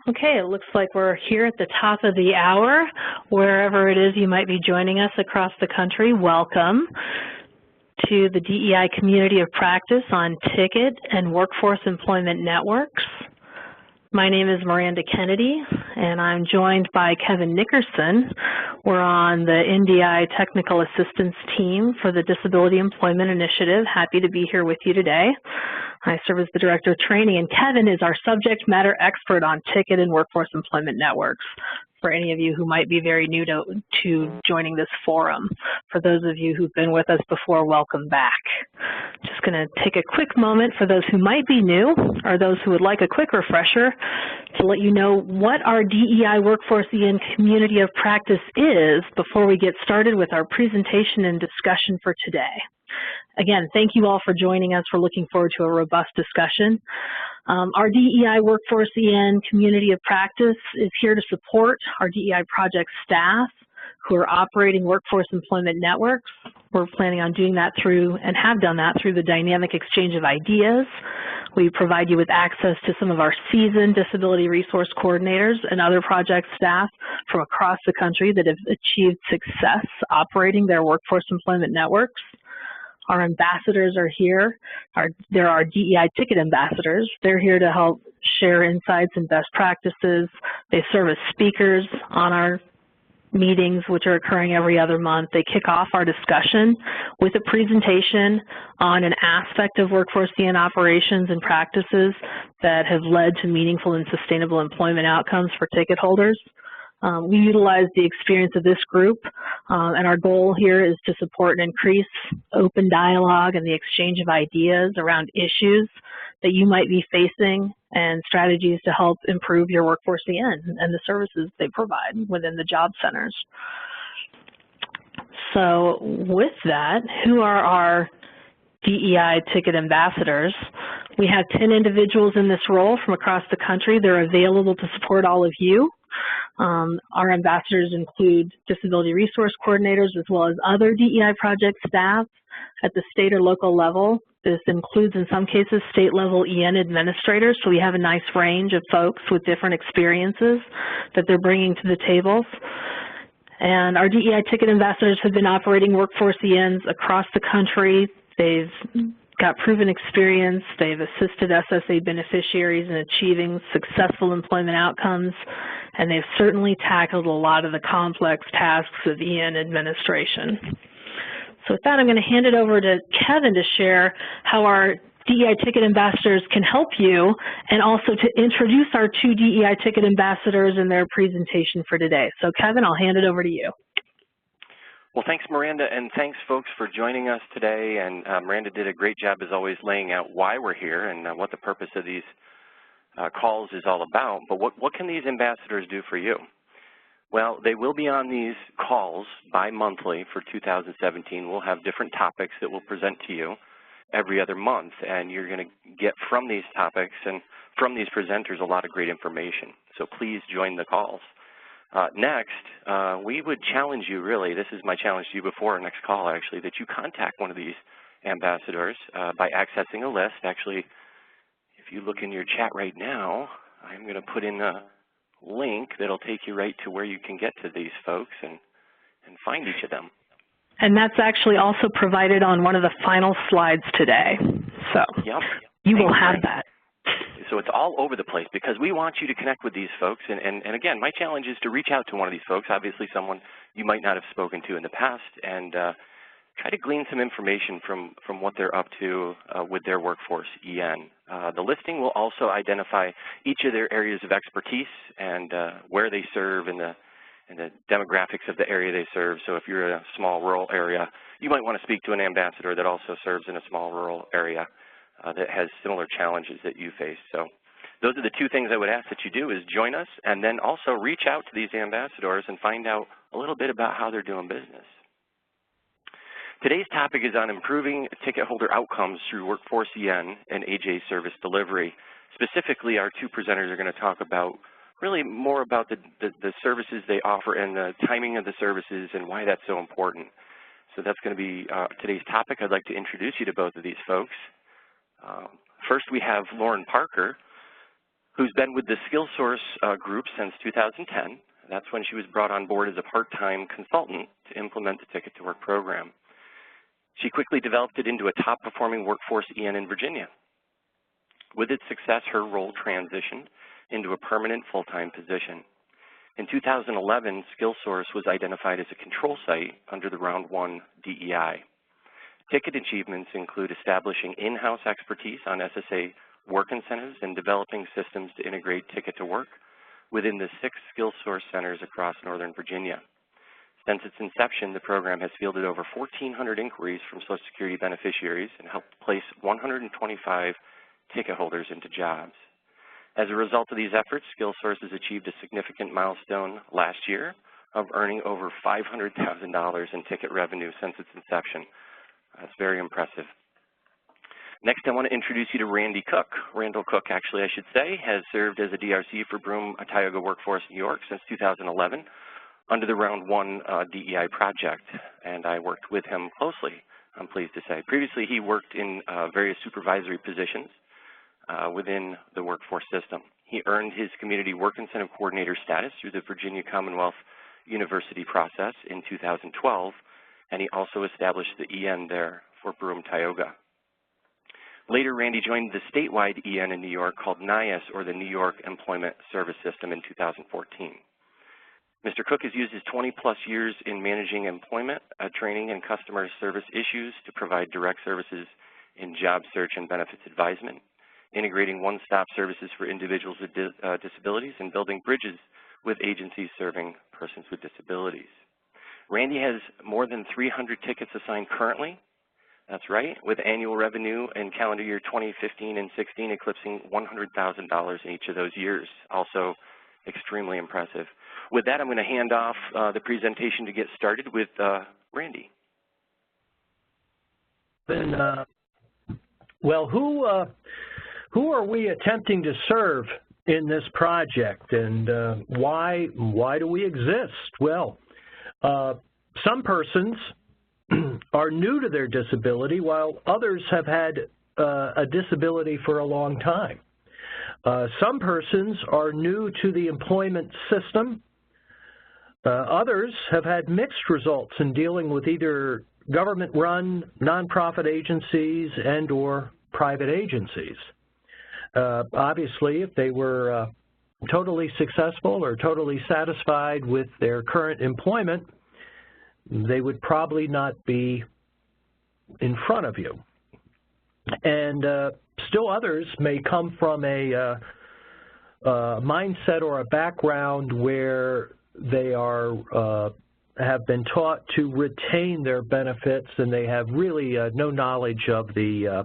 Okay, it looks like we're here at the top of the hour. Wherever it is you might be joining us across the country, welcome to the DEI Community of Practice on Ticket and Workforce Employment Networks. My name is Miranda Kennedy, and I'm joined by Kevin Nickerson. We're on the NDI Technical Assistance Team for the Disability Employment Initiative. Happy to be here with you today. I serve as the Director of Training, and Kevin is our subject matter expert on Ticket and Workforce Employment Networks, for any of you who might be very new to joining this forum. For those of you who've been with us before, welcome back. Just going to take a quick moment for those who might be new or those who would like a quick refresher to let you know what our DEI Workforce EN Community of Practice is before we get started with our presentation and discussion for today. Again, thank you all for joining us. We're looking forward to a robust discussion. Our DEI Workforce EN Community of Practice is here to support our DEI project staff who are operating workforce employment networks. We're planning on doing that through, and have done that through, the dynamic exchange of ideas. We provide you with access to some of our seasoned disability resource coordinators and other project staff from across the country that have achieved success operating their workforce employment networks. Our ambassadors are here. There are DEI ticket ambassadors. They're here to help share insights and best practices. They serve as speakers on our meetings, which are occurring every other month. They kick off our discussion with a presentation on an aspect of workforce EN operations and practices that have led to meaningful and sustainable employment outcomes for ticket holders. We utilize the experience of this group, and our goal here is to support and increase open dialogue and the exchange of ideas around issues that you might be facing and strategies to help improve your workforce EN and the services they provide within the job centers. So with that, who are our DEI ticket ambassadors? We have 10 individuals in this role from across the country. They're available to support all of you. Our ambassadors include disability resource coordinators as well as other DEI project staff at the state or local level. This includes, in some cases, state-level EN administrators, so we have a nice range of folks with different experiences that they're bringing to the tables. And our DEI ticket ambassadors have been operating workforce ENs across the country. They've got proven experience. They've assisted SSA beneficiaries in achieving successful employment outcomes, and they've certainly tackled a lot of the complex tasks of EN administration. So with that, I'm going to hand it over to Kevin to share how our DEI ticket ambassadors can help you, and also to introduce our two DEI ticket ambassadors in their presentation for today. So Kevin, I'll hand it over to you. Well, thanks, Miranda, and thanks, folks, for joining us today. And Miranda did a great job, as always, laying out why we're here and what the purpose of these calls is all about. But what can these ambassadors do for you? Well, they will be on these calls bi-monthly for 2017. We'll have different topics that we'll present to you every other month, and you're going to get from these topics and from these presenters a lot of great information. So please join the calls. Next, we would challenge you, really, this is my challenge to you before our next call, actually, that you contact one of these ambassadors by accessing a list. Actually, if you look in your chat right now, I'm going to put in a link that'll take you right to where you can get to these folks and find each of them. And that's actually also provided on one of the final slides today. So yep. You will have that. So it's all over the place because we want you to connect with these folks. And again, my challenge is to reach out to one of these folks, obviously someone you might not have spoken to in the past, and try to glean some information from what they're up to with their workforce EN. The listing will also identify each of their areas of expertise and where they serve and the demographics of the area they serve. So if you're in a small rural area, you might want to speak to an ambassador that also serves in a small rural area that has similar challenges that you face. So those are the two things I would ask that you do, is join us and then also reach out to these ambassadors and find out a little bit about how they're doing business. Today's topic is on improving ticket holder outcomes through workforce EN and AJ service delivery. Specifically, our two presenters are going to talk about really more about the services they offer and the timing of the services and why that's so important. So that's going to be today's topic. I'd like to introduce you to both of these folks. First, we have Lauren Parker. who's been with the SkillSource group since 2010. That's when she was brought on board as a part-time consultant to implement the Ticket to Work program. She quickly developed it into a top-performing workforce EN in Virginia. With its success, her role transitioned into a permanent full-time position. In 2011, SkillSource was identified as a control site under the Round 1 DEI. Ticket achievements include establishing in-house expertise on SSA work incentives and developing systems to integrate Ticket to Work within the 6 SkillSource centers across Northern Virginia. Since its inception, the program has fielded over 1,400 inquiries from Social Security beneficiaries and helped place 125 ticket holders into jobs. As a result of these efforts, SkillSource has achieved a significant milestone last year of earning over $500,000 in ticket revenue since its inception. That's very impressive. Next, I want to introduce you to Randy Cook. Randall Cook, actually, I should say, has served as a DRC for Broome, Tioga Workforce New York since 2011 under the Round 1 DEI project, and I worked with him closely, I'm pleased to say. Previously, he worked in various supervisory positions within the workforce system. He earned his Community Work Incentive Coordinator status through the Virginia Commonwealth University process in 2012, and he also established the EN there for Broome, Tioga. Later, Randy joined the statewide EN in New York called NIAS, or the New York Employment Service System, in 2014. Mr. Cook has used his 20-plus years in managing employment, training, and customer service issues to provide direct services in job search and benefits advisement, integrating one-stop services for individuals with disabilities, and building bridges with agencies serving persons with disabilities. Randy has more than 300 tickets assigned currently. That's right, with annual revenue in calendar year 2015 and 16 eclipsing $100,000 in each of those years. Also extremely impressive. With that, I'm going to hand off the presentation to get started with Randy. Well, who are we attempting to serve in this project, and why do we exist? Well, some persons are new to their disability, while others have had a disability for a long time. Some persons are new to the employment system. Others have had mixed results in dealing with either government-run nonprofit agencies and or private agencies. Obviously, if they were totally successful or totally satisfied with their current employment, they would probably not be in front of you. And still others may come from a mindset or a background where they have been taught to retain their benefits, and they have really no knowledge of the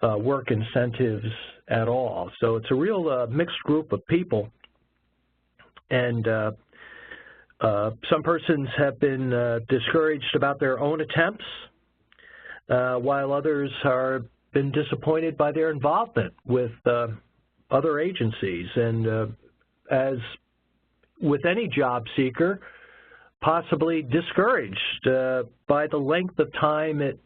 work incentives at all. So it's a real mixed group of people. And some persons have been discouraged about their own attempts, while others have been disappointed by their involvement with other agencies. And as with any job seeker, possibly discouraged by the length of time it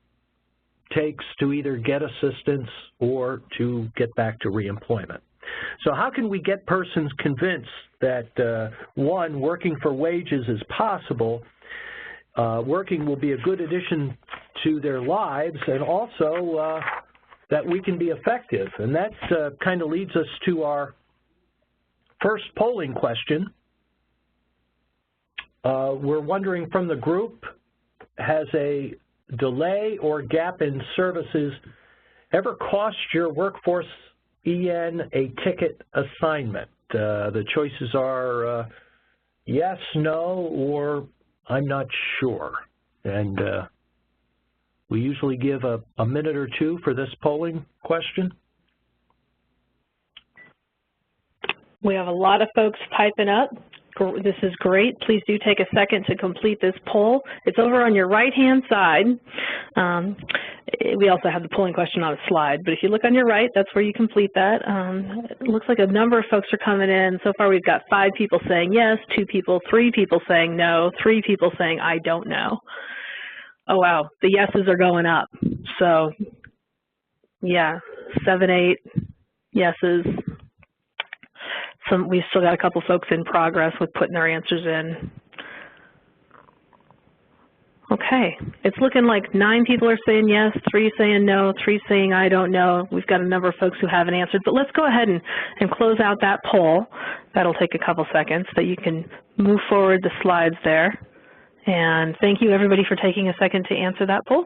takes to either get assistance or to get back to reemployment. So how can we get persons convinced that, one, working for wages is possible, working will be a good addition to their lives, and also that we can be effective? And that kind of leads us to our first polling question. We're wondering from the group, has a delay or gap in services ever cost your workforce EN a ticket assignment? The choices are yes, no, or I'm not sure. And we usually give a minute or two for this polling question. We have a lot of folks piping up. This is great. Please do take a second to complete this poll. It's over on your right-hand side. We also have the polling question on a slide, but if you look on your right, that's where you complete that. It looks like a number of folks are coming in. So far, we've got 5 people saying yes, 2 people, 3 people saying no, 3 people saying I don't know. Oh, wow. The yeses are going up. So, yeah, 7, 8 yeses. we've still got a couple folks in progress with putting their answers in. Okay, it's looking like 9 people are saying yes, 3 saying no, 3 saying I don't know. We've got a number of folks who haven't answered, but let's go ahead and close out that poll. That'll take a couple seconds, that you can move forward the slides there. And thank you everybody for taking a second to answer that poll.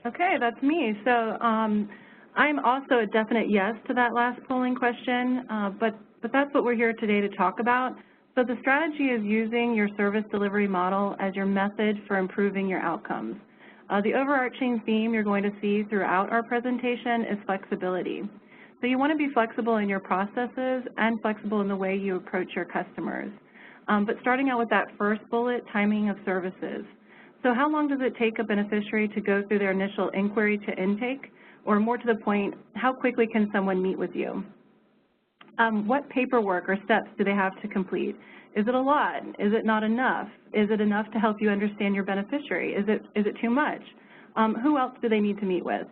Okay, that's me. So I'm also a definite yes to that last polling question, but that's what we're here today to talk about. So the strategy is using your service delivery model as your method for improving your outcomes. The overarching theme you're going to see throughout our presentation is flexibility. So you want to be flexible in your processes and flexible in the way you approach your customers. But starting out with that first bullet, timing of services. So how long does it take a beneficiary to go through their initial inquiry to intake? Or more to the point, how quickly can someone meet with you? What paperwork or steps do they have to complete? Is it a lot? Is it not enough? Is it enough to help you understand your beneficiary? Is it too much? Who else do they need to meet with?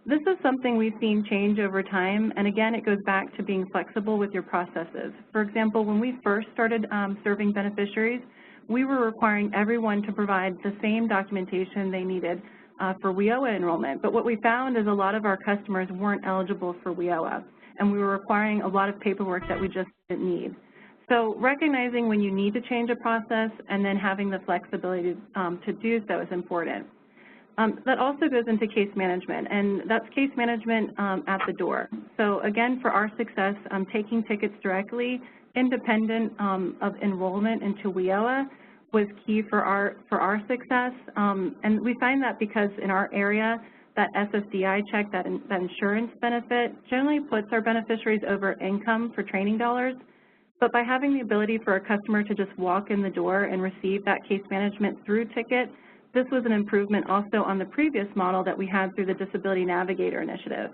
This is something we've seen change over time, and again, it goes back to being flexible with your processes. For example, when we first started serving beneficiaries, we were requiring everyone to provide the same documentation they needed for WIOA enrollment. But what we found is a lot of our customers weren't eligible for WIOA, and we were requiring a lot of paperwork that we just didn't need. So recognizing when you need to change a process and then having the flexibility to do so is important. That also goes into case management, and that's case management at the door. So again, for our success, taking tickets directly, independent of enrollment into WIOA, was key for our success. And we find that because in our area, that SSDI check, that insurance benefit, generally puts our beneficiaries over income for training dollars. But by having the ability for a customer to just walk in the door and receive that case management through ticket, this was an improvement also on the previous model that we had through the Disability Navigator Initiative.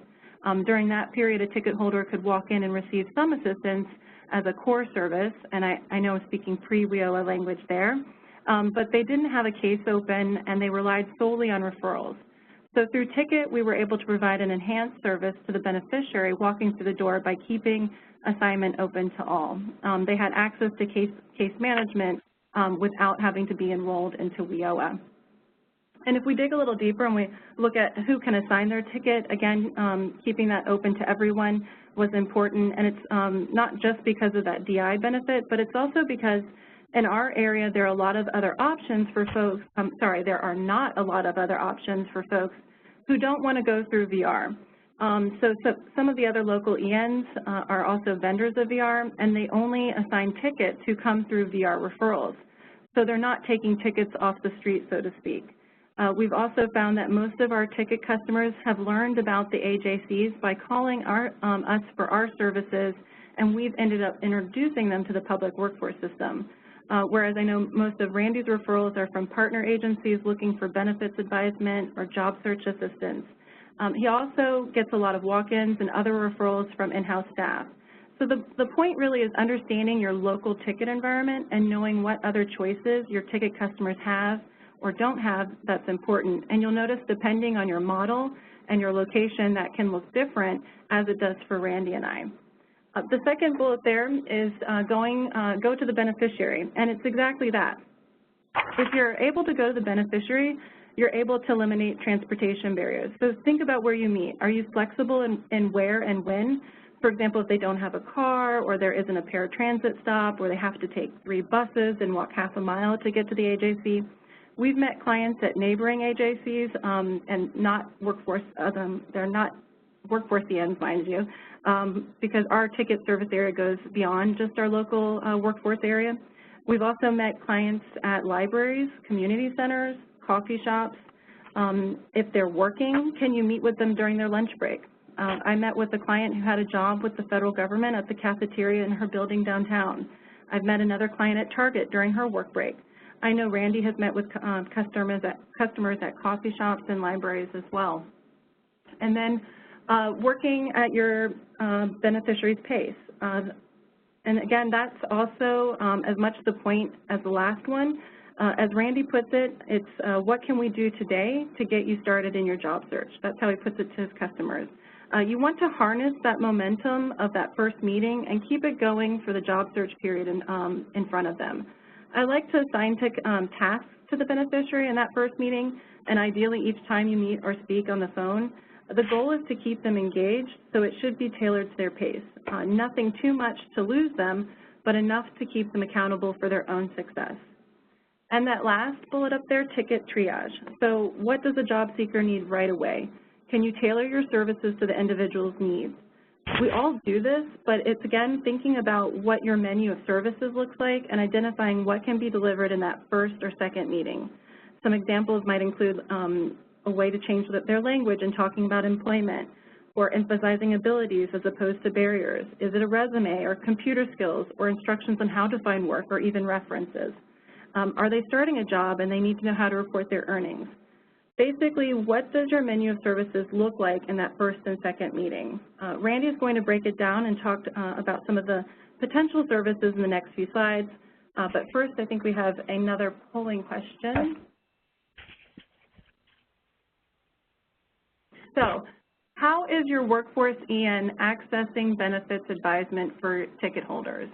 During that period, a ticket holder could walk in and receive some assistance as a core service, and I know I'm speaking pre-WIOA language there, but they didn't have a case open and they relied solely on referrals. So through Ticket, we were able to provide an enhanced service to the beneficiary walking through the door by keeping assignment open to all. They had access to case management without having to be enrolled into WIOA. And if we dig a little deeper and we look at who can assign their ticket, again, keeping that open to everyone was important. And it's not just because of that DI benefit, but it's also because in our area there are a lot of other options for folks, there are not a lot of other options for folks who don't want to go through VR. So some of the other local ENs are also vendors of VR, and they only assign tickets who come through VR referrals. So they're not taking tickets off the street, so to speak. We've also found that most of our ticket customers have learned about the AJCs by calling us for our services, and we've ended up introducing them to the public workforce system. Whereas I know most of Randy's referrals are from partner agencies looking for benefits advisement or job search assistance. He also gets a lot of walk-ins and other referrals from in-house staff. So the point really is understanding your local ticket environment and knowing what other choices your ticket customers have or don't have that's important. And you'll notice depending on your model and your location, that can look different as it does for Randy and I. The second bullet there is go to the beneficiary, and it's exactly that. If you're able to go to the beneficiary, you're able to eliminate transportation barriers. So think about where you meet. Are you flexible in where and when? For example, if they don't have a car or there isn't a paratransit stop or they have to take 3 buses and walk half a mile to get to the AJC. We've met clients at neighboring AJCs and not workforce, they're not workforce ENs, mind you, because our ticket service area goes beyond just our local workforce area. We've also met clients at libraries, community centers, coffee shops. If they're working, can you meet with them during their lunch break? I met with a client who had a job with the federal government at the cafeteria in her building downtown. I've met another client at Target during her work break. I know Randy has met with customers at coffee shops and libraries as well. And then working at your beneficiary's pace. And again, that's also as much the point as the last one. As Randy puts it, it's what can we do today to get you started in your job search? That's how he puts it to his customers. You want to harness that momentum of that first meeting and keep it going for the job search period in front of them. I like to assign tasks to the beneficiary in that first meeting, and ideally each time you meet or speak on the phone. The goal is to keep them engaged, so it should be tailored to their pace. Nothing too much to lose them, but enough to keep them accountable for their own success. And that last bullet up there, ticket triage. So what does a job seeker need right away? Can you tailor your services to the individual's needs? We all do this, but it's, again, thinking about what your menu of services looks like and identifying what can be delivered in that first or second meeting. Some examples might include a way to change their language in talking about employment, or emphasizing abilities as opposed to barriers. Is it a resume or computer skills or instructions on how to find work or even references? Are they starting a job and they need to know how to report their earnings? Basically, what does your menu of services look like in that first and second meeting? Randy is going to break it down and talk about some of the potential services in the next few slides. But first, I think we have another polling question. So, how is your workforce EN accessing benefits advisement for ticket holders?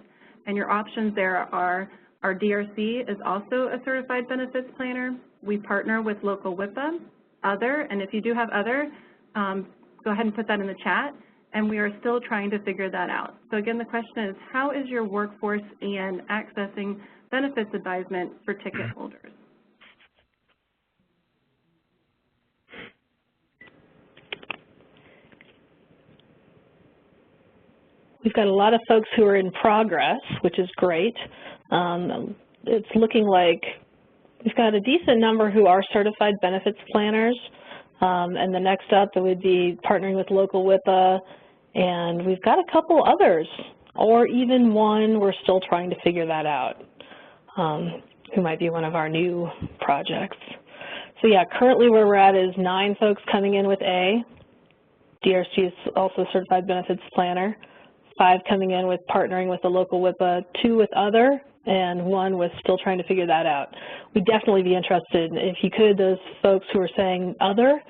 And your options there are, our DRC is also a certified benefits planner. We partner with local WIPA, other, and if you do have other, go ahead and put that in the chat, and we are still trying to figure that out. So again, the question is, how is your workforce EN accessing benefits advisement for ticket holders? We've got a lot of folks who are in progress, which is great. It's looking like we've got a decent number who are certified benefits planners, and the next up it would be partnering with local WIPA, and we've got a couple others, or even one, we're still trying to figure that out, who might be one of our new projects. So yeah, currently where we're at is 9 folks coming in with A. DRC is also a certified benefits planner. 5 coming in with partnering with the local WIPA, 2 with other, and 1 was still trying to figure that out. We'd definitely be interested, if you could, those folks who are saying other,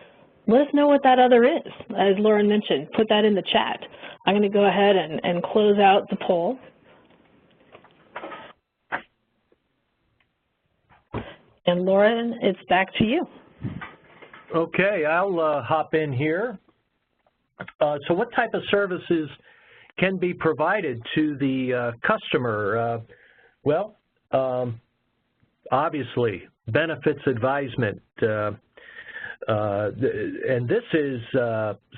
let us know what that other is. As Lauren mentioned, put that in the chat. I'm going to go ahead and close out the poll. And Lauren, it's back to you. Okay, I'll hop in here. So what type of services can be provided to the customer? Well, obviously, benefits advisement, and this is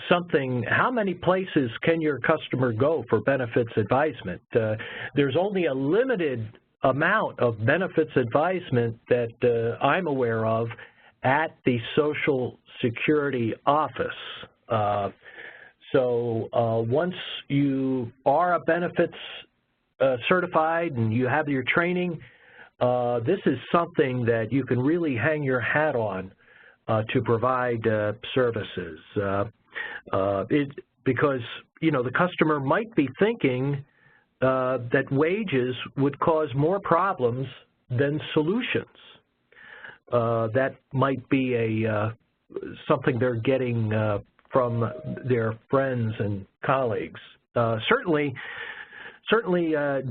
something, how many places can your customer go for benefits advisement? There's only a limited amount of benefits advisement that I'm aware of at the Social Security office. So once you are a benefits certified and you have your training, this is something that you can really hang your hat on to provide services. Because, you know, the customer might be thinking that wages would cause more problems than solutions. That might be something they're getting from their friends and colleagues. Certainly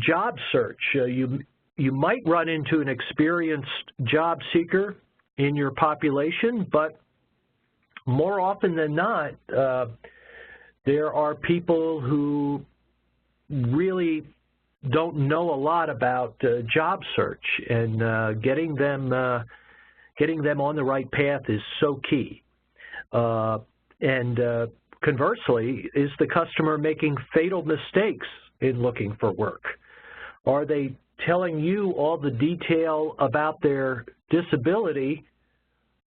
job search. You might run into an experienced job seeker in your population, but more often than not, there are people who really don't know a lot about job search, and getting them on the right path is so key. And conversely, is the customer making fatal mistakes in looking for work? Are they telling you all the detail about their disability,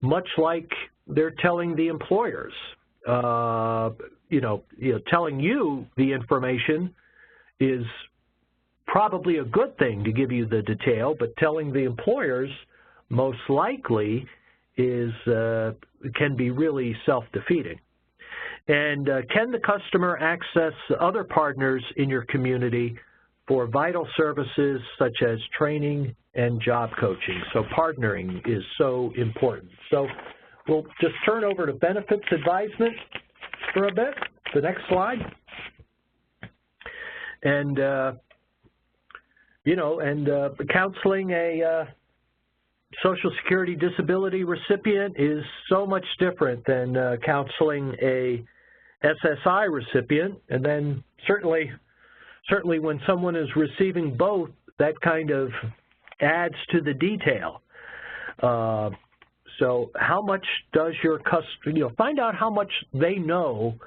much like they're telling the employers? Telling you the information is probably a good thing to give you the detail, but telling the employers most likely can be really self-defeating. And can the customer access other partners in your community for vital services such as training and job coaching? So partnering is so important. So we'll just turn over to benefits advisement for a bit. the next slide. And, counseling a Social Security disability recipient is so much different than counseling a SSI recipient. And then certainly when someone is receiving both, that kind of adds to the detail. So how much does your customer, find out how much they know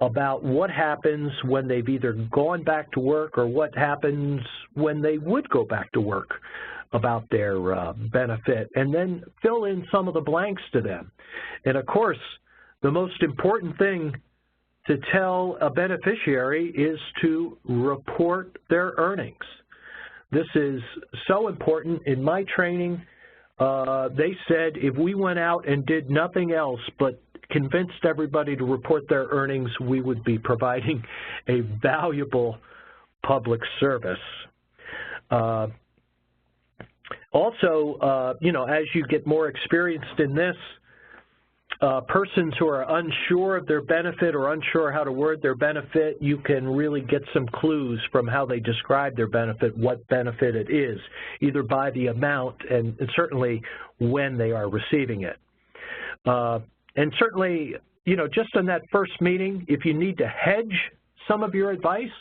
about what happens when they've either gone back to work or what happens when they would go back to work about their benefit, and then fill in some of the blanks to them. And of course, the most important thing to tell a beneficiary is to report their earnings. This is so important. In my training, they said if we went out and did nothing else but convinced everybody to report their earnings, we would be providing a valuable public service. Also, as you get more experienced in this, persons who are unsure of their benefit or unsure how to word their benefit, you can really get some clues from how they describe their benefit, what benefit it is, either by the amount and certainly when they are receiving it. And certainly, just in that first meeting, if you need to hedge some of your advice,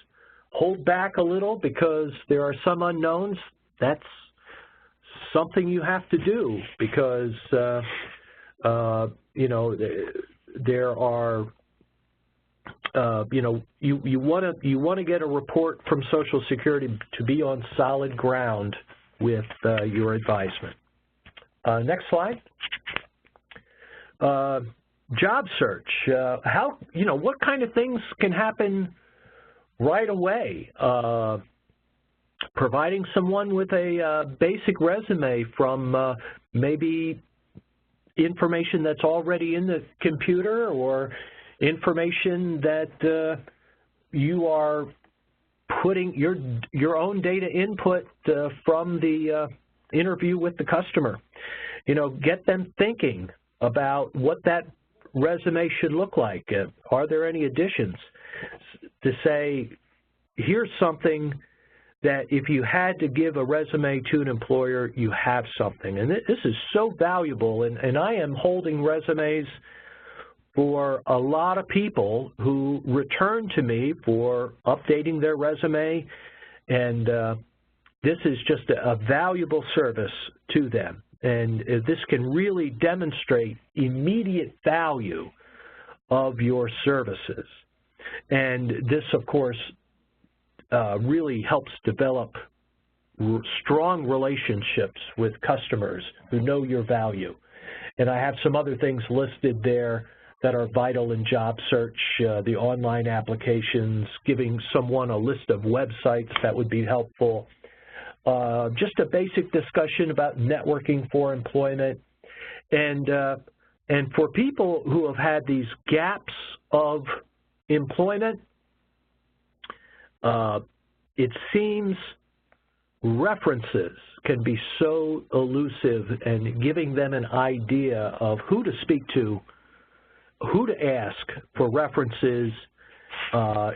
hold back a little because there are some unknowns. That's something you have to do because, there are, you want to get a report from Social Security to be on solid ground with your advisement. Next slide. Job search. What kind of things can happen right away? Providing someone with a basic resume from maybe information that's already in the computer or information that you are putting your own data input from the interview with the customer. Get them thinking about what that resume should look like. Are there any additions? To say, here's something that if you had to give a resume to an employer, you have something. And this is so valuable, and I am holding resumes for a lot of people who return to me for updating their resume, and this is just a valuable service to them. And this can really demonstrate immediate value of your services. And this, of course, really helps develop strong relationships with customers who know your value. And I have some other things listed there that are vital in job search, the online applications, giving someone a list of websites that would be helpful. Just a basic discussion about networking for employment. And for people who have had these gaps of employment, it seems references can be so elusive, and giving them an idea of who to speak to, who to ask for references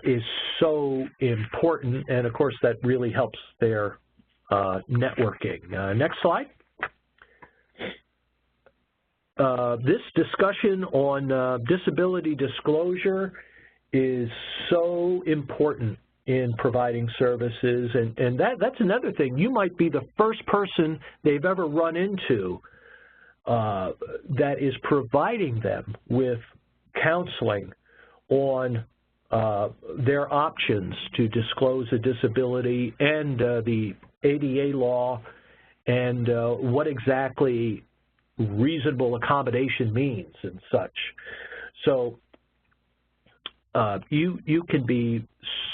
is so important, and of course that really helps their networking. Next slide. This discussion on disability disclosure is so important in providing services, and that's another thing. You might be the first person they've ever run into that is providing them with counseling on their options to disclose a disability and the ADA law and what exactly reasonable accommodation means and such. So you can be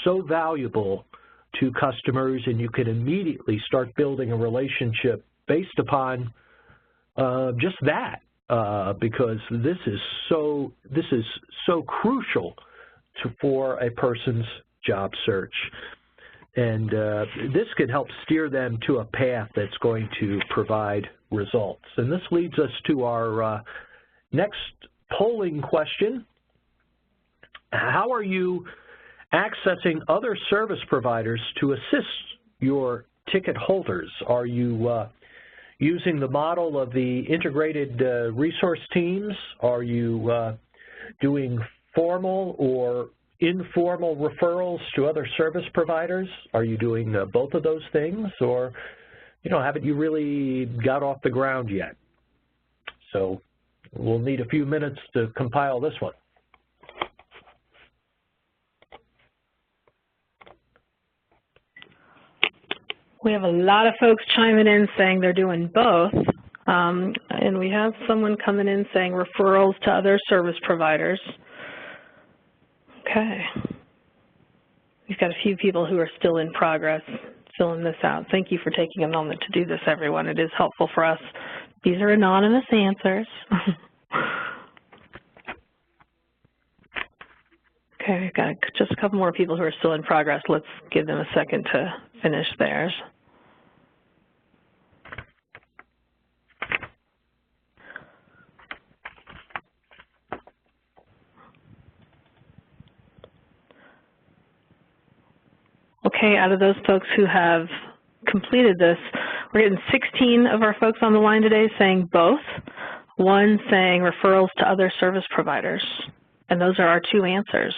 so valuable to customers, and you can immediately start building a relationship based upon just that, because this is so crucial for a person's job search. And this could help steer them to a path that's going to provide results. And this leads us to our next polling question. how are you accessing other service providers to assist your ticket holders? Are you using the model of the integrated resource teams? Are you doing formal or informal referrals to other service providers? Are you doing both of those things, or haven't you really got off the ground yet? So we'll need a few minutes to compile this one. We have a lot of folks chiming in saying they're doing both, and we have someone coming in saying referrals to other service providers. Okay. We've got a few people who are still in progress filling this out. Thank you for taking a moment to do this, everyone. It is helpful for us. These are anonymous answers. Okay, we've got just a couple more people who are still in progress. Let's give them a second to finish theirs. Okay, out of those folks who have completed this, we're getting 16 of our folks on the line today saying both, one saying referrals to other service providers, and those are our two answers.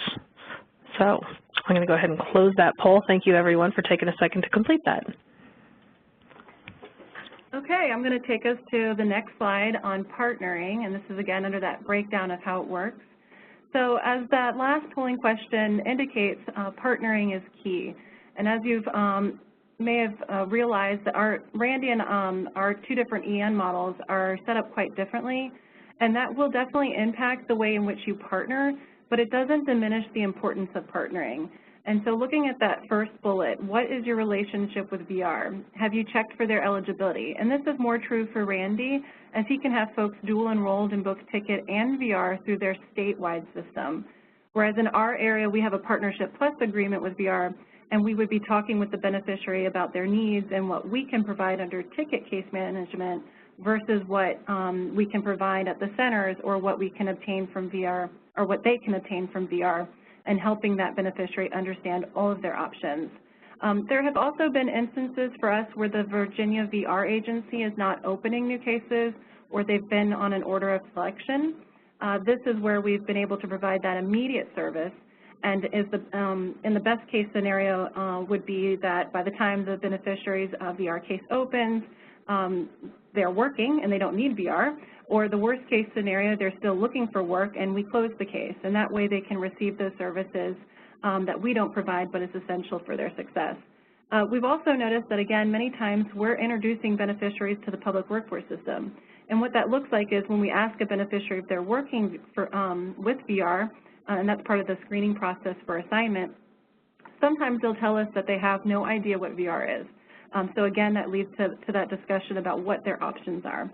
So I'm going to go ahead and close that poll. Thank you, everyone, for taking a second to complete that. Okay, I'm going to take us to the next slide on partnering, and this is again under that breakdown of how it works. So as that last polling question indicates, partnering is key. And as you've may have realized, that Randy and our two different EN models are set up quite differently, and that will definitely impact the way in which you partner, but it doesn't diminish the importance of partnering. And so looking at that first bullet, what is your relationship with VR? Have you checked for their eligibility? And this is more true for Randy, as he can have folks dual enrolled in both Ticket and VR through their statewide system. Whereas in our area, we have a Partnership Plus agreement with VR, and we would be talking with the beneficiary about their needs and what we can provide under ticket case management versus what we can provide at the centers, or what we can obtain from VR, or what they can obtain from VR, and helping that beneficiary understand all of their options. There have also been instances for us where the Virginia VR agency is not opening new cases, or they've been on an order of selection. This is where we've been able to provide that immediate service, and is in the best case scenario would be that by the time the beneficiary's VR case opens, they're working and they don't need VR, or the worst case scenario, they're still looking for work and we close the case, and that way they can receive those services that we don't provide but is essential for their success. We've also noticed that, again, many times we're introducing beneficiaries to the public workforce system, and what that looks like is when we ask a beneficiary if they're working for, with VR, and that's part of the screening process for assignment, sometimes they'll tell us that they have no idea what VR is. So again, that leads to that discussion about what their options are.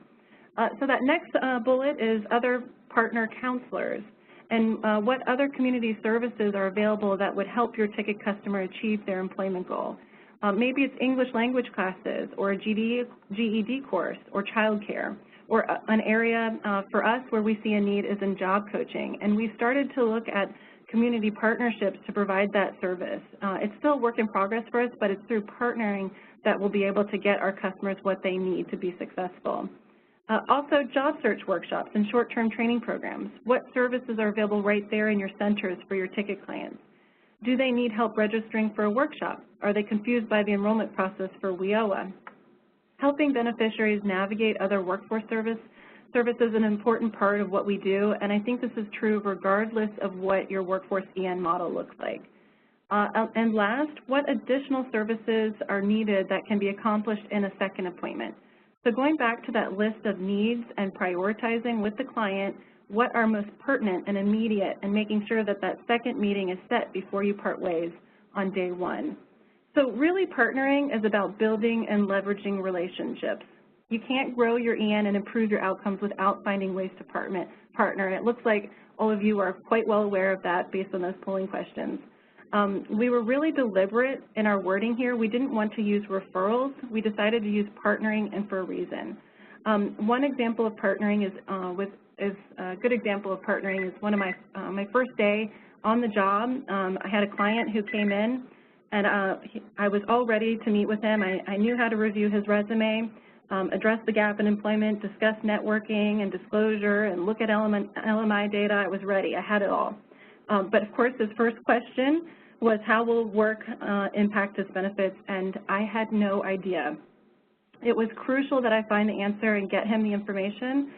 So that next bullet is other partner counselors, and what other community services are available that would help your ticket customer achieve their employment goal. Maybe it's English language classes, or a GED course, or childcare, or an area for us where we see a need is in job coaching, and we started to look at community partnerships to provide that service. It's still a work in progress for us, but it's through partnering that we'll be able to get our customers what they need to be successful. Also, job search workshops and short-term training programs. What services are available right there in your centers for your ticket clients? Do they need help registering for a workshop? Are they confused by the enrollment process for WIOA? Helping beneficiaries navigate other workforce services is an important part of what we do, and I think this is true regardless of what your workforce EN model looks like. And last, what additional services are needed that can be accomplished in a second appointment? So going back to that list of needs and prioritizing with the client what are most pertinent and immediate, and making sure that that second meeting is set before you part ways on day one. So really, partnering is about building and leveraging relationships. You can't grow your EN and improve your outcomes without finding ways to partner, and it looks like all of you are quite well aware of that based on those polling questions. We were really deliberate in our wording here. We didn't want to use referrals. We decided to use partnering, and for a reason. One example of partnering is a good example of partnering is one of my first day on the job. I had a client who came in, and I was all ready to meet with him. I knew how to review his resume, address the gap in employment, discuss networking and disclosure, and look at LMI data. I was ready. I had it all. But of course, his first question was how will work impact his benefits, and I had no idea. It was crucial that I find the answer and get him the information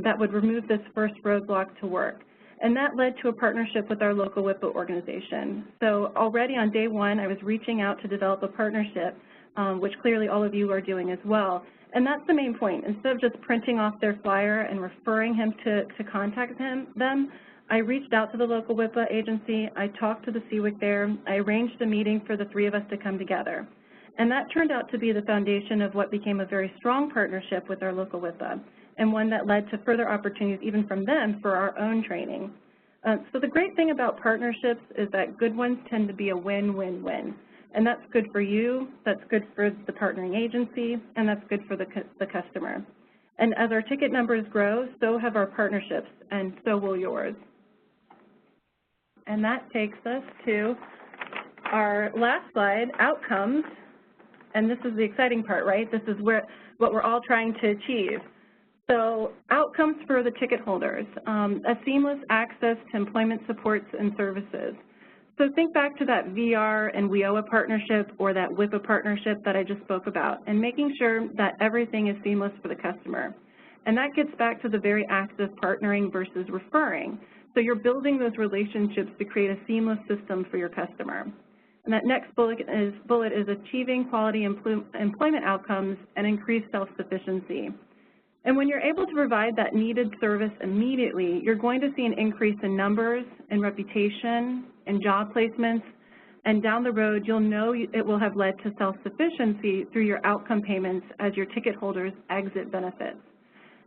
that would remove this first roadblock to work. And that led to a partnership with our local WIPA organization. So already on day one, I was reaching out to develop a partnership, which clearly all of you are doing as well. And that's the main point. Instead of just printing off their flyer and referring him to contact them, I reached out to the local WIPA agency. I talked to the CWIC there. I arranged a meeting for the three of us to come together. And that turned out to be the foundation of what became a very strong partnership with our local WIPA, and one that led to further opportunities even from them for our own training. So the great thing about partnerships is that good ones tend to be a win-win-win. And that's good for you, that's good for the partnering agency, and that's good for the customer. And as our ticket numbers grow, so have our partnerships, and so will yours. And that takes us to our last slide, outcomes. And this is the exciting part, right? This is what we're all trying to achieve. So outcomes for the ticket holders, a seamless access to employment supports and services. So think back to that VR and WIOA partnership or that WIPA partnership that I just spoke about, and making sure that everything is seamless for the customer. And that gets back to the very active partnering versus referring. So you're building those relationships to create a seamless system for your customer. And that next bullet is achieving quality employment outcomes and increased self-sufficiency. And when you're able to provide that needed service immediately, you're going to see an increase in numbers, in reputation, in job placements, and down the road, you'll know it will have led to self-sufficiency through your outcome payments as your ticket holders exit benefits.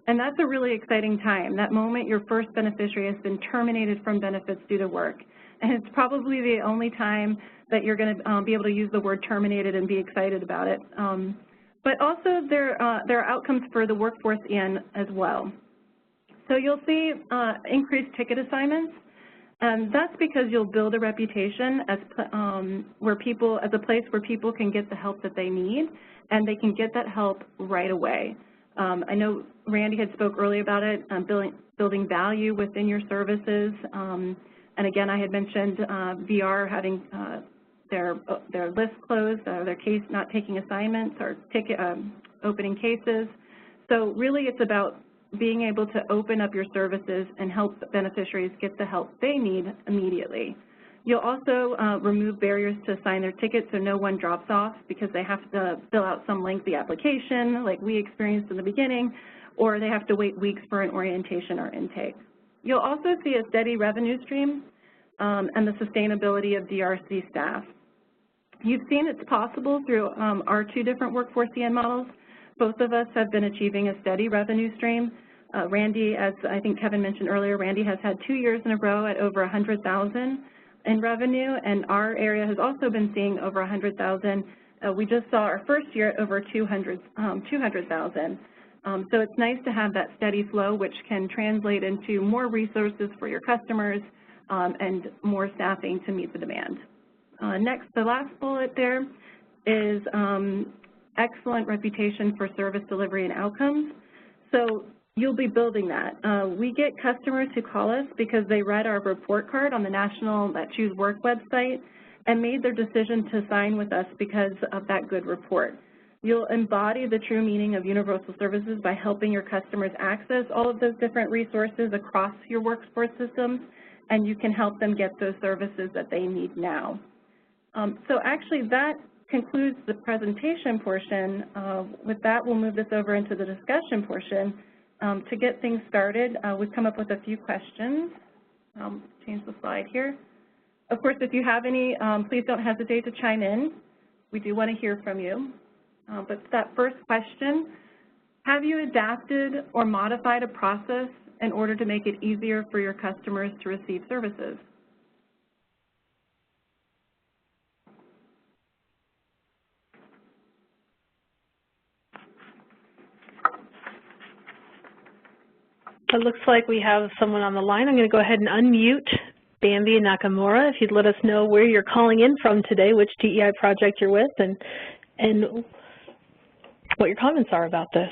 And that's a really exciting time, that moment your first beneficiary has been terminated from benefits due to work. And it's probably the only time that you're going to be able to use the word terminated and be excited about it. But also there are outcomes for the workforce as well. So you'll see increased ticket assignments, and that's because you'll build a reputation as a place where people can get the help that they need, and they can get that help right away. I know Randy had spoke earlier about it, building value within your services. And again, I had mentioned VR having their list closed, their case not taking assignments or opening cases. So really it's about being able to open up your services and help beneficiaries get the help they need immediately. You'll also remove barriers to assign their tickets so no one drops off because they have to fill out some lengthy application like we experienced in the beginning, or they have to wait weeks for an orientation or intake. You'll also see a steady revenue stream and the sustainability of DRC staff. You've seen it's possible through our two different workforce EN models. Both of us have been achieving a steady revenue stream. Randy, as I think Kevin mentioned earlier, Randy has had 2 years in a row at over 100,000 in revenue, and our area has also been seeing over 100,000. We just saw our first year at over 200,000. So it's nice to have that steady flow, which can translate into more resources for your customers and more staffing to meet the demand. Next, the last bullet there is excellent reputation for service delivery and outcomes. So you'll be building that. We get customers who call us because they read our report card on the National That Choose Work website and made their decision to sign with us because of that good report. You'll embody the true meaning of universal services by helping your customers access all of those different resources across your workforce systems, and you can help them get those services that they need now. So actually that concludes the presentation portion. With that, we'll move this over into the discussion portion. To get things started, we've come up with a few questions. I'll change the slide here. Of course, if you have any, please don't hesitate to chime in. We do want to hear from you. But that first question, have you adapted or modified a process in order to make it easier for your customers to receive services? It looks like we have someone on the line. I'm going to go ahead and unmute Bambi Nakamura, if you'd let us know where you're calling in from today, which DEI project you're with, and what your comments are about this.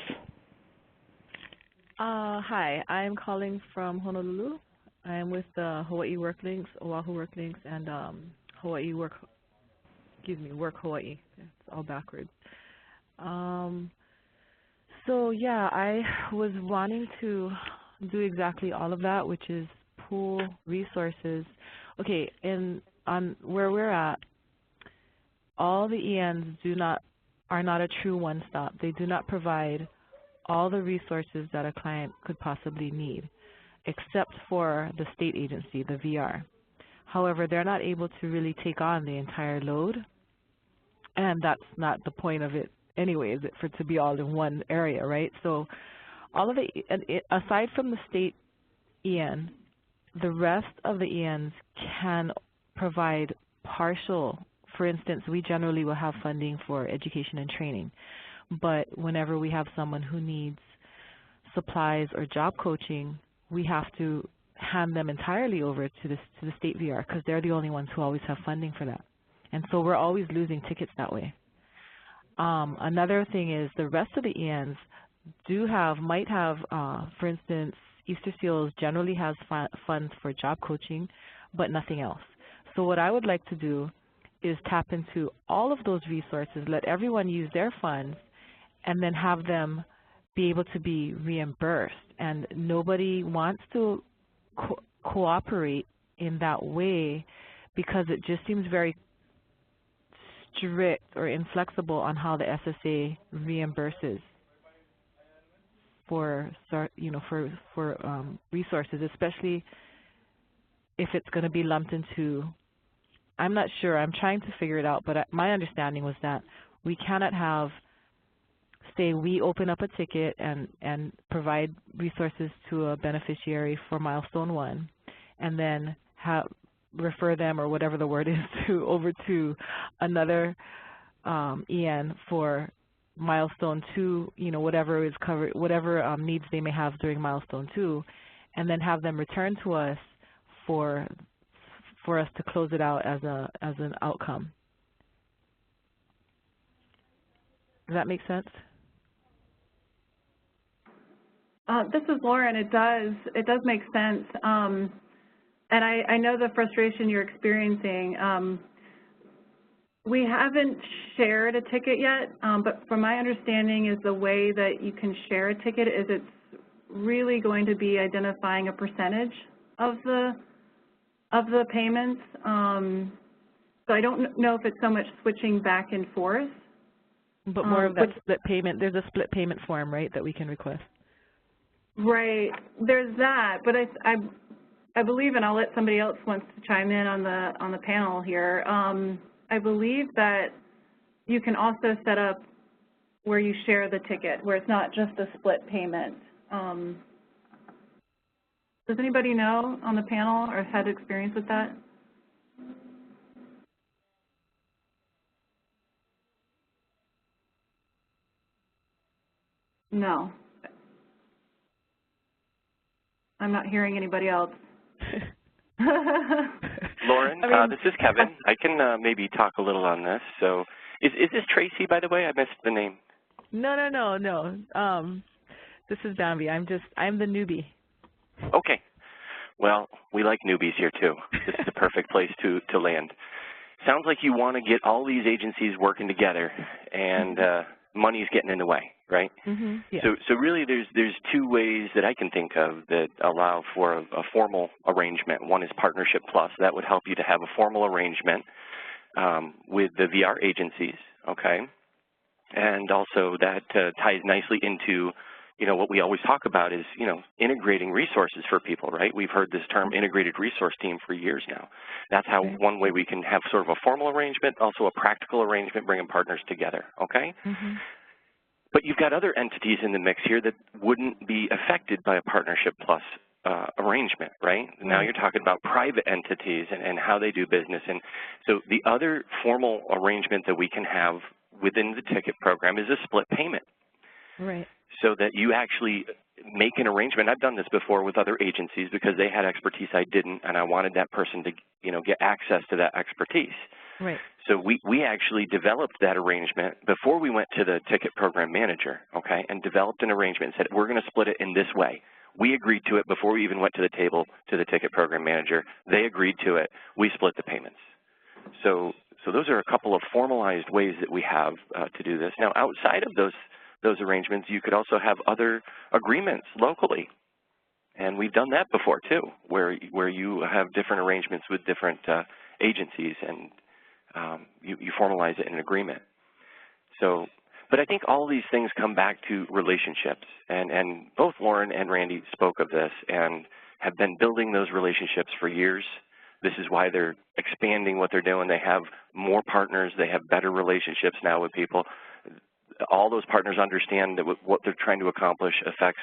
Hi, I'm calling from Honolulu. I'm with Hawaii WorkLinks, Oahu WorkLinks, and Hawaii Work Hawaii. It's all backwards. So yeah, I was wanting to do exactly all of that, which is pool resources. Okay, and on where we're at, all the ENs are not a true one-stop. They do not provide all the resources that a client could possibly need, except for the state agency, the VR. However, they're not able to really take on the entire load, and that's not the point of it anyway, is it, for it to be all in one area, right? So all of aside from the state EN, the rest of the ENs can provide partial. For instance, we generally will have funding for education and training, but whenever we have someone who needs supplies or job coaching, we have to hand them entirely over to the state VR because they're the only ones who always have funding for that. And so we're always losing tickets that way. Another thing is the rest of the ENs might have, for instance, Easter Seals generally has funds for job coaching, but nothing else. So what I would like to do is tap into all of those resources, let everyone use their funds, and then have them be able to be reimbursed. And nobody wants to cooperate in that way because it just seems very strict or inflexible on how the SSA reimburses for resources, especially if it's going to be lumped into. I'm not sure. I'm trying to figure it out, but my understanding was that we cannot have, say, we open up a ticket and provide resources to a beneficiary for milestone 1, and then refer them, or whatever the word is, over to another EN for milestone 2, whatever is covered, whatever needs they may have during milestone 2, and then have them return to us for us to close it out as an outcome. Does that make sense? This is Lauren. It does make sense. And I know the frustration you're experiencing. We haven't shared a ticket yet, but from my understanding is the way that you can share a ticket is it's really going to be identifying a percentage of the payments. So I don't know if it's so much switching back and forth. But more of that split payment. There's a split payment form, right, that we can request. Right. There's that, but I believe, and I'll let somebody else wants to chime in on the panel here. I believe that you can also set up where you share the ticket, where it's not just a split payment. Does anybody know on the panel or had experience with that? No. I'm not hearing anybody else. Lauren, this is Kevin. I can maybe talk a little on this. So is this Tracy, by the way? I missed the name. No. This is Bambi. I'm the newbie. Okay. Well, we like newbies here, too. This is the perfect place to land. Sounds like you want to get all these agencies working together, and money's getting in the way, right? Mm-hmm. Yeah. So really there's two ways that I can think of that allow for a formal arrangement. One is Partnership Plus. That would help you to have a formal arrangement with the VR agencies, okay? And also that ties nicely into, what we always talk about is, integrating resources for people, right? We've heard this term integrated resource team for years now. That's how one way we can have sort of a formal arrangement, also a practical arrangement, bringing partners together, okay? Mm-hmm. But you've got other entities in the mix here that wouldn't be affected by a Partnership Plus arrangement, right? Now you're talking about private entities and how they do business. And so the other formal arrangement that we can have within the ticket program is a split payment. Right. So that you actually make an arrangement. I've done this before with other agencies because they had expertise I didn't, and I wanted that person to, get access to that expertise. Right. So we actually developed that arrangement before we went to the ticket program manager, okay, and developed an arrangement and said, we're going to split it in this way. We agreed to it before we even went to the table to the ticket program manager. They agreed to it. We split the payments. So those are a couple of formalized ways that we have to do this. Now, outside of those arrangements, you could also have other agreements locally. And we've done that before, too, where you have different arrangements with different agencies and you formalize it in an agreement. So, but I think all of these things come back to relationships, and both Lauren and Randy spoke of this and have been building those relationships for years. This is why they're expanding what they're doing. They have more partners. They have better relationships now with people. All those partners understand that what they're trying to accomplish affects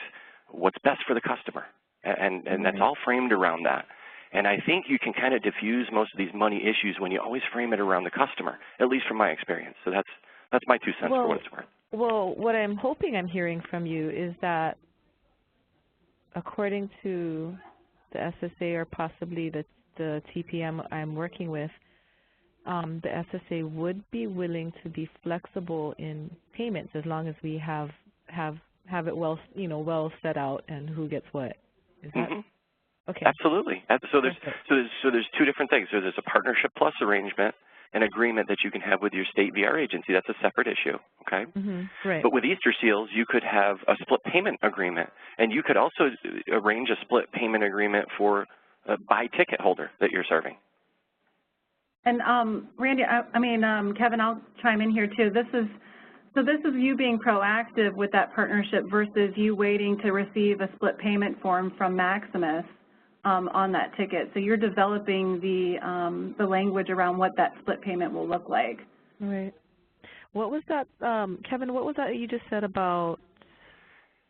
what's best for the customer, and that's all framed around that. And I think you can kind of diffuse most of these money issues when you always frame it around the customer, at least from my experience. So that's my 2 cents for what it's worth. Well, what I'm hoping I'm hearing from you is that according to the SSA or possibly the TPM I'm working with, the SSA would be willing to be flexible in payments as long as we have it well, well set out and who gets what. Is that okay? Absolutely. So there's 2 different things. So there's a partnership plus arrangement, an agreement that you can have with your state VR agency. That's a separate issue, okay? Right. But with Easter Seals, you could have a split payment agreement, and you could also arrange a split payment agreement for a by ticket holder that you're serving. And Randy, Kevin, I'll chime in here too. This is you being proactive with that partnership versus you waiting to receive a split payment form from Maximus on that ticket. So you're developing the language around what that split payment will look like. Right. What was that, Kevin? What was that you just said about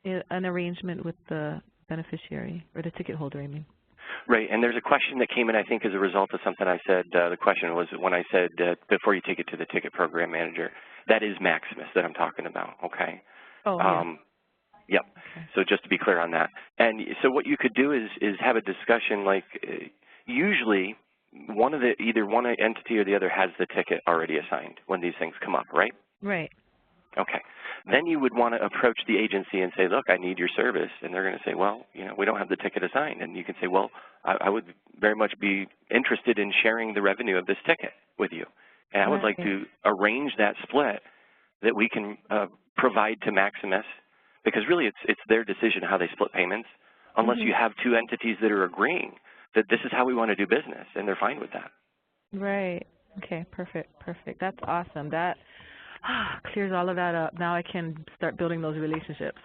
an arrangement with the beneficiary or the ticket holder? I mean. Right, and there's a question that came in, I think, as a result of something I said. The question was when I said before you take it to the ticket program manager. That is Maximus that I'm talking about, okay? Oh, yeah. Yep. Okay. So just to be clear on that. And so what you could do is have a discussion like usually either one entity or the other has the ticket already assigned when these things come up, right? Right. Okay. Then you would want to approach the agency and say, look, I need your service. And they're going to say, well, we don't have the ticket assigned. And you can say, well, I would very much be interested in sharing the revenue of this ticket with you. And I would like to arrange that split that we can provide to Maximus, because really it's their decision how they split payments, unless you have 2 entities that are agreeing that this is how we want to do business, and they're fine with that. Right. Okay, perfect. That's awesome. That clears all of that up. Now I can start building those relationships.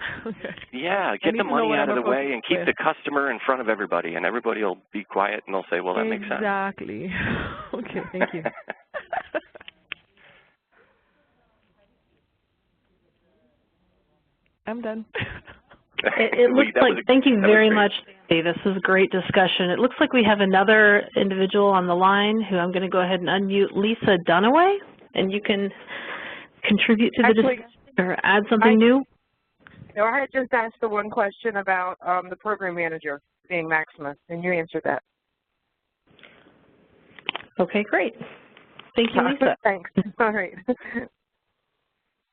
Yeah, get the money out of the way and keep the customer in front of everybody, and everybody will be quiet and they'll say, well, that makes sense. Exactly. Okay, thank you. I'm done. It looks like, thank you very much, Sandy. This is a great discussion. It looks like we have another individual on the line who I'm going to go ahead and unmute, Lisa Dunaway, and you can contribute to the discussion or add something new. No, I had just asked the one question about the program manager being Maximus, and you answered that. Okay, great. Thank you, Lisa. Thanks. All right.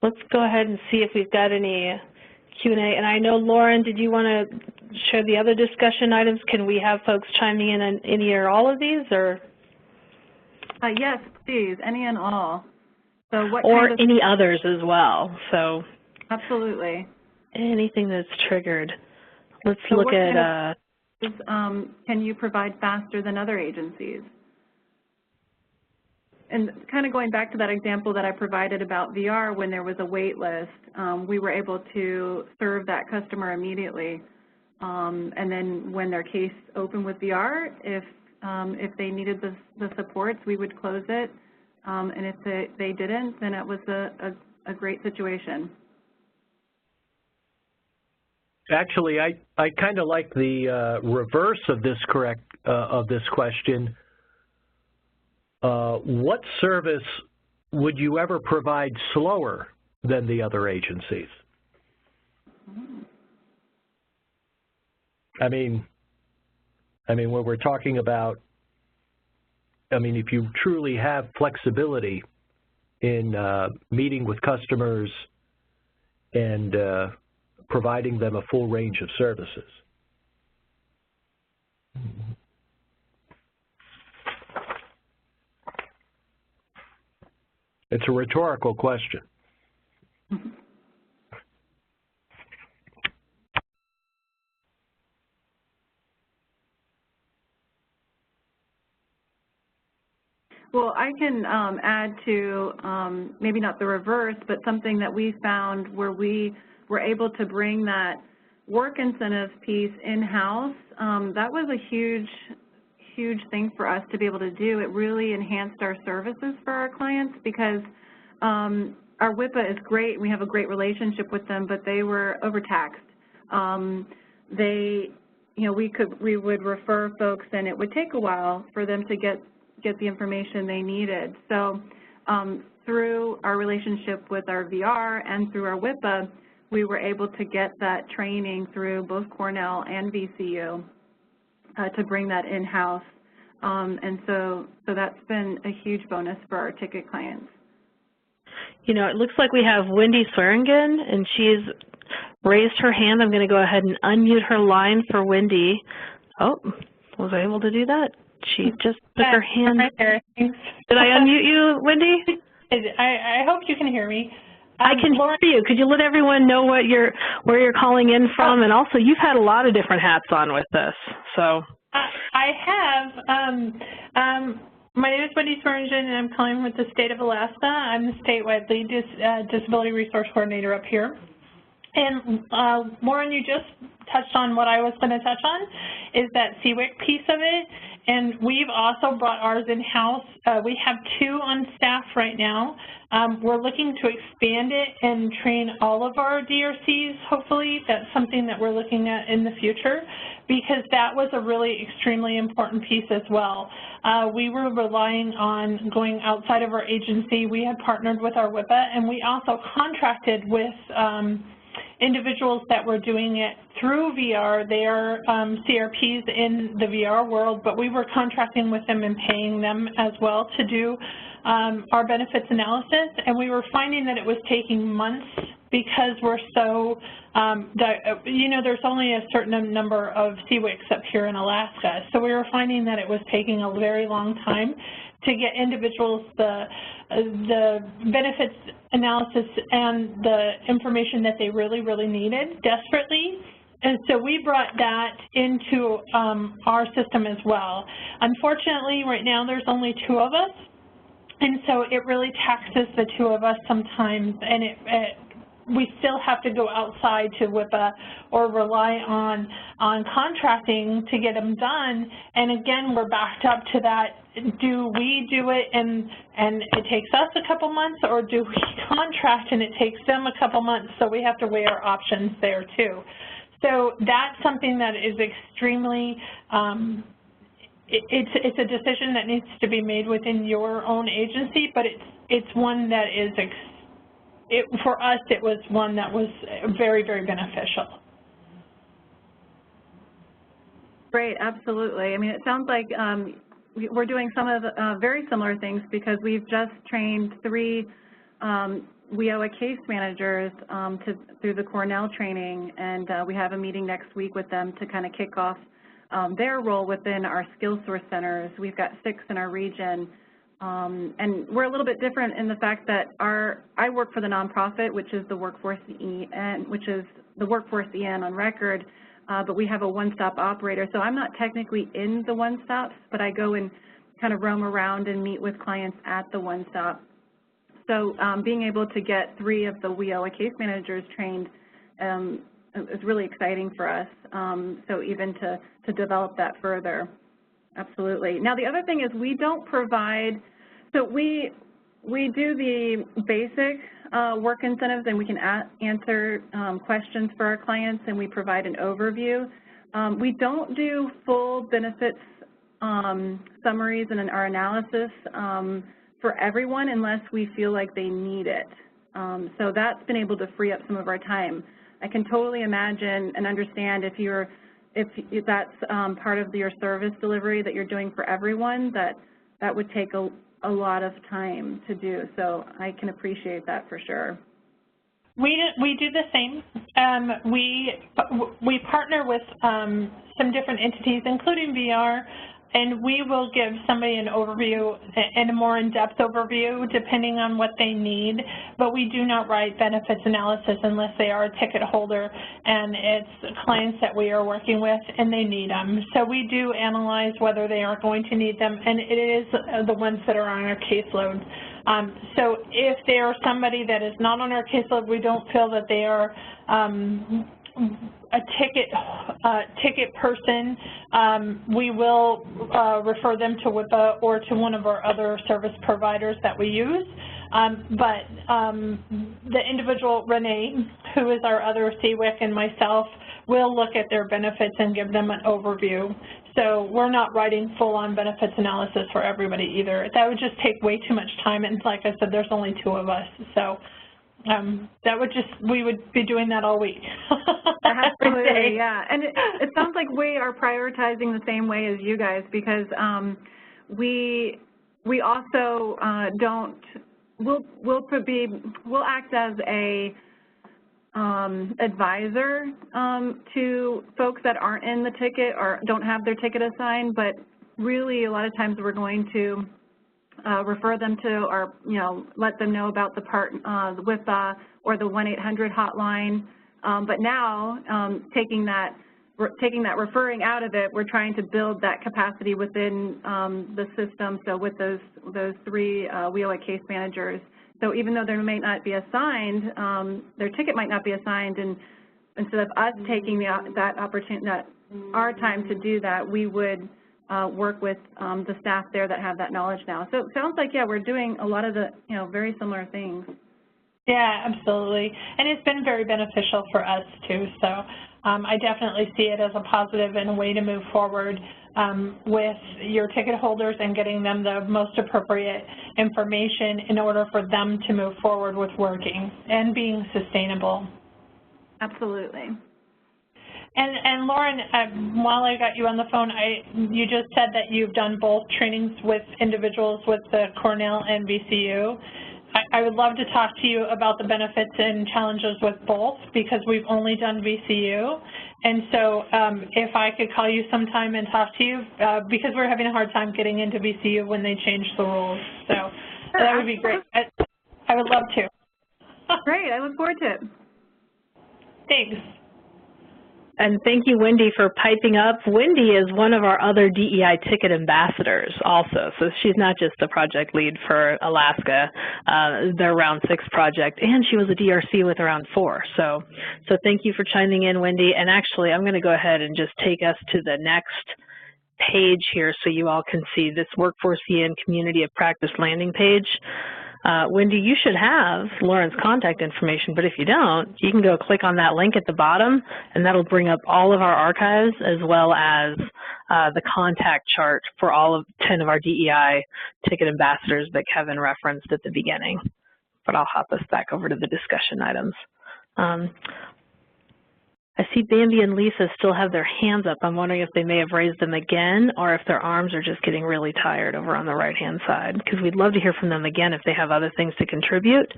Let's go ahead and see if we've got any Q&A. And I know, Lauren, did you want to share the other discussion items? Can we have folks chiming in on any or all of these? Or yes, please, any and all. So what or kind of any others as well. So absolutely. Anything that's triggered. Let's look at can you provide faster than other agencies? And kind of going back to that example that I provided about VR, when there was a wait list, we were able to serve that customer immediately. And then when their case opened with VR, if they needed the supports, we would close it. And if they didn't, then it was a great situation. Actually, I kind of like the reverse of this question. What service would you ever provide slower than the other agencies? I mean, when we're talking about, if you truly have flexibility in meeting with customers and providing them a full range of services. It's a rhetorical question. Well, I can add to maybe not the reverse, but something that we found where we were able to bring that work incentive piece in-house. That was a huge thing for us to be able to do. It really enhanced our services for our clients because our WIPA is great. We have a great relationship with them, but they were overtaxed. We would refer folks, and it would take a while for them to get the information they needed. So through our relationship with our VR and through our WIPA, we were able to get that training through both Cornell and VCU to bring that in-house. And so that's been a huge bonus for our ticket clients. You know, it looks like we have Wendy Swearingen, and she's raised her hand. I'm going to go ahead and unmute her line for Wendy. Oh, was I able to do that? She just put her hand. Right there. Thanks. Did I unmute you, Wendy? I hope you can hear me. I can hear you. Could you let everyone know where you're calling in from? And also, you've had a lot of different hats on with this. So I have. My name is Wendy Swearingen, and I'm calling with the state of Alaska. I'm the statewide lead disability resource coordinator up here. And Lauren, you just touched on what I was going to touch on, is that CWIC piece of it. And we've also brought ours in-house. We have 2 on staff right now. We're looking to expand it and train all of our DRCs, hopefully. That's something that we're looking at in the future, because that was a really extremely important piece as well. We were relying on going outside of our agency. We had partnered with our WIPA, and we also contracted with individuals that were doing it through VR. They are CRPs in the VR world, but we were contracting with them and paying them as well to do our benefits analysis, and we were finding that it was taking months because we're so, there's only a certain number of CWICs up here in Alaska, so we were finding that it was taking a very long time to get individuals the benefits analysis and the information that they really, really needed desperately. And so we brought that into our system as well. Unfortunately, right now there's only 2 of us, and so it really taxes the 2 of us sometimes, and we still have to go outside to WIPA or rely on contracting to get them done. And again, we're backed up to that. Do we do it and it takes us a couple months, or do we contract and it takes them a couple months? So we have to weigh our options there too. So that's something that is extremely, it's a decision that needs to be made within your own agency, but it's one that is for us, it was one that was very, very beneficial. Great, absolutely. I mean, it sounds like we're doing some of the very similar things, because we've just trained 3 WIOA case managers through the Cornell training, and we have a meeting next week with them to kind of kick off their role within our skill source centers. We've got 6 in our region. And we're a little bit different in the fact that I work for the nonprofit, which is the Workforce EN on record, but we have a one-stop operator. So I'm not technically in the one-stops, but I go and kind of roam around and meet with clients at the one-stop. So being able to get 3 of the WIOA case managers trained is really exciting for us. So even to develop that further. Absolutely. Now, the other thing is we don't provide, so we do the basic work incentives, and we can answer questions for our clients, and we provide an overview. We don't do full benefits summaries and our analysis for everyone unless we feel like they need it. So that's been able to free up some of our time. I can totally imagine and understand if you're if that's part of your service delivery that you're doing for everyone, that would take a lot of time to do. So I can appreciate that for sure. We do the same. We partner with some different entities, including VR, and we will give somebody an overview and a more in-depth overview depending on what they need, but we do not write benefits analysis unless they are a ticket holder and it's clients that we are working with and they need them. So we do analyze whether they are going to need them, and it is the ones that are on our caseload. So if they are somebody that is not on our caseload, we don't feel that they are a ticket person, we will refer them to WIPA or to one of our other service providers that we use. But the individual, Renee, who is our other CWIC, and myself, will look at their benefits and give them an overview. So we're not writing full-on benefits analysis for everybody either. That would just take way too much time, and like I said, there's only 2 of us. So that would we would be doing that all week. Absolutely, yeah. And it sounds like we are prioritizing the same way as you guys, because we also we'll act as a advisor to folks that aren't in the ticket or don't have their ticket assigned, but really a lot of times we're going to refer them to, or let them know about the WIPA or the 1-800 hotline. But now, taking that referring out of it, we're trying to build that capacity within the system. So with those 3 WIOA case managers, so even though they may not be assigned, their ticket might not be assigned, and instead of us taking that opportunity, our time to do that, we would work with the staff there that have that knowledge now. So it sounds like, yeah, we're doing a lot of the, very similar things. Yeah, absolutely. And it's been very beneficial for us too. So I definitely see it as a positive and a way to move forward with your ticket holders and getting them the most appropriate information in order for them to move forward with working and being sustainable. Absolutely. And Lauren, while I got you on the phone, you just said that you've done both trainings with individuals with the Cornell and VCU. I would love to talk to you about the benefits and challenges with both, because we've only done VCU. And so if I could call you sometime and talk to you, because we're having a hard time getting into VCU when they change the rules. So that would be great. I would love to. Great. I look forward to it. Thanks. And thank you, Wendy, for piping up. Wendy is one of our other DEI ticket ambassadors also. So she's not just the project lead for Alaska, their Round 6 project, and she was a DRC with Round 4. So thank you for chiming in, Wendy. And actually, I'm going to go ahead and just take us to the next page here so you all can see this Workforce EN Community of Practice landing page. Wendy, you should have Lauren's contact information, but if you don't, you can go click on that link at the bottom, and that'll bring up all of our archives as well as the contact chart for all of 10 of our DEI ticket ambassadors that Kevin referenced at the beginning. But I'll hop us back over to the discussion items. I see Bambi and Lisa still have their hands up. I'm wondering if they may have raised them again or if their arms are just getting really tired over on the right-hand side, because we'd love to hear from them again if they have other things to contribute,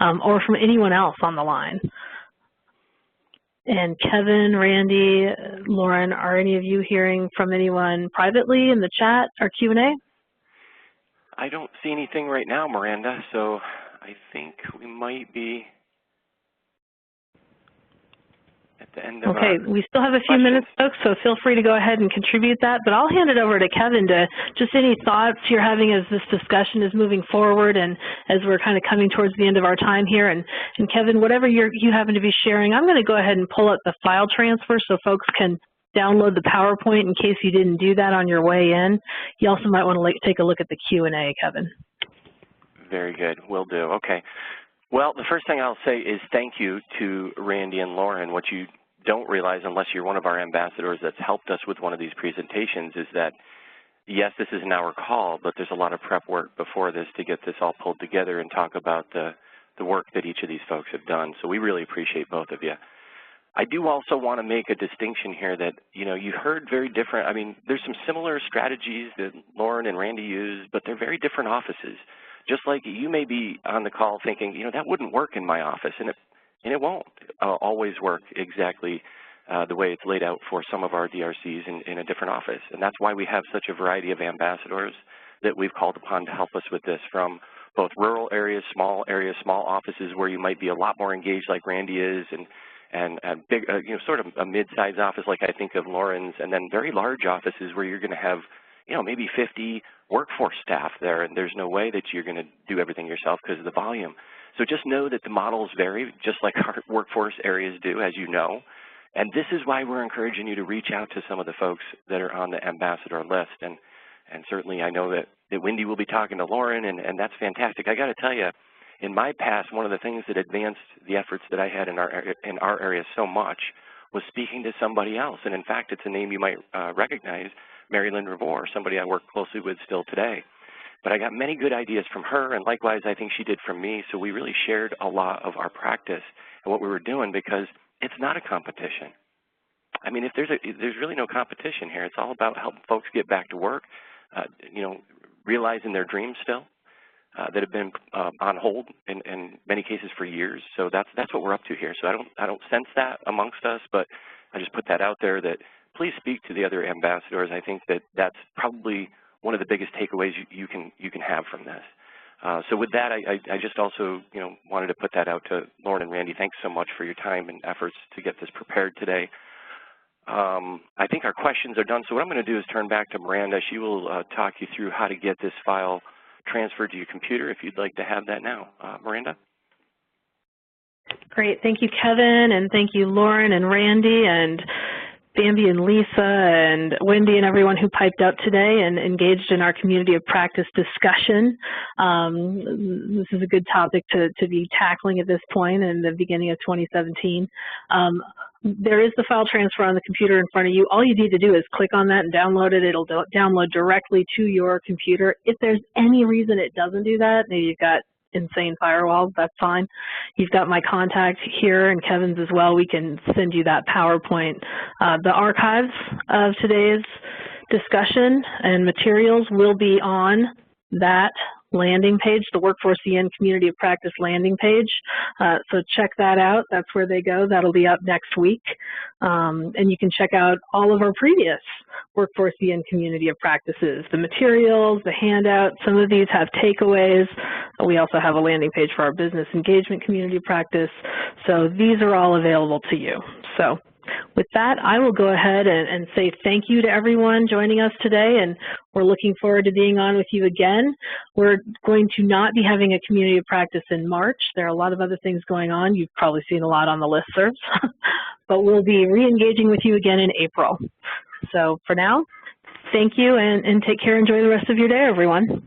or from anyone else on the line. And Kevin, Randy, Lauren, are any of you hearing from anyone privately in the chat or Q&A? I don't see anything right now, Miranda, so I think we might be at the end of okay, we still have a few minutes, folks, so feel free to go ahead and contribute that. But I'll hand it over to Kevin to just any thoughts you're having as this discussion is moving forward and as we're kind of coming towards the end of our time here. And Kevin, whatever you happen to be sharing, I'm going to go ahead and pull up the file transfer so folks can download the PowerPoint in case you didn't do that on your way in. You also might want to take a look at the Q&A, Kevin. Very good. Will do. Okay. Well, the first thing I'll say is thank you to Randy and Lauren. What you don't realize, unless you're one of our ambassadors that's helped us with one of these presentations, is that, yes, this is an hour call, but there's a lot of prep work before this to get this all pulled together and talk about the work that each of these folks have done. So we really appreciate both of you. I do also want to make a distinction here that, you know, you heard very different, I mean, there's some similar strategies that Lauren and Randy use, but they're very different offices. Just like you may be on the call thinking, you know, that wouldn't work in my office, and it won't always work exactly the way it's laid out for some of our DRCs in a different office. And that's why we have such a variety of ambassadors that we've called upon to help us with this, from both rural areas, small offices where you might be a lot more engaged like Randy is, and big, you know, sort of a mid-sized office like I think of Lauren's, and then very large offices where you're going to have, you know, maybe 50 workforce staff there, and there's no way that you're going to do everything yourself because of the volume. So just know that the models vary, just like our workforce areas do, as you know. And this is why we're encouraging you to reach out to some of the folks that are on the ambassador list. And certainly I know that Wendy will be talking to Lauren, and that's fantastic. I got to tell you, in my past, one of the things that advanced the efforts that I had in our area so much was speaking to somebody else. And in fact, it's a name you might recognize, Mary Lynn Revore, somebody I work closely with still today. But I got many good ideas from her, and likewise I think she did from me. So we really shared a lot of our practice and what we were doing, because it's not a competition. I mean, there's really no competition here. It's all about helping folks get back to work, you know, realizing their dreams still that have been on hold in many cases for years. So that's what we're up to here. So I don't sense that amongst us, but I just put that out there that please speak to the other ambassadors. I think that that's probably one of the biggest takeaways you can have from this. So with that, I just also, you know, wanted to put that out to Lauren and Randy. Thanks so much for your time and efforts to get this prepared today. I think our questions are done. So what I'm going to do is turn back to Miranda. She will talk you through how to get this file transferred to your computer if you'd like to have that now. Miranda? Great. Thank you, Kevin, and thank you, Lauren and Randy and Bambi and Lisa and Wendy and everyone who piped up today and engaged in our community of practice discussion. This is a good topic to be tackling at this point in the beginning of 2017. There is the file transfer on the computer in front of you. All you need to do is click on that and download it. It'll download directly to your computer. If there's any reason it doesn't do that, maybe you've got insane firewalls, that's fine. You've got my contact here and Kevin's as well. We can send you that PowerPoint. The archives of today's discussion and materials will be on that landing page, the Workforce EN Community of Practice landing page. So check that out. That's where they go. That'll be up next week. And you can check out all of our previous Workforce EN Community of Practices, the materials, the handouts. Some of these have takeaways. We also have a landing page for our Business Engagement Community of Practice. So these are all available to you. So with that, I will go ahead and say thank you to everyone joining us today, and we're looking forward to being on with you again. We're going to not be having a community of practice in March. There are a lot of other things going on. You've probably seen a lot on the listservs, but we'll be re-engaging with you again in April. So for now, thank you, and take care. Enjoy the rest of your day, everyone.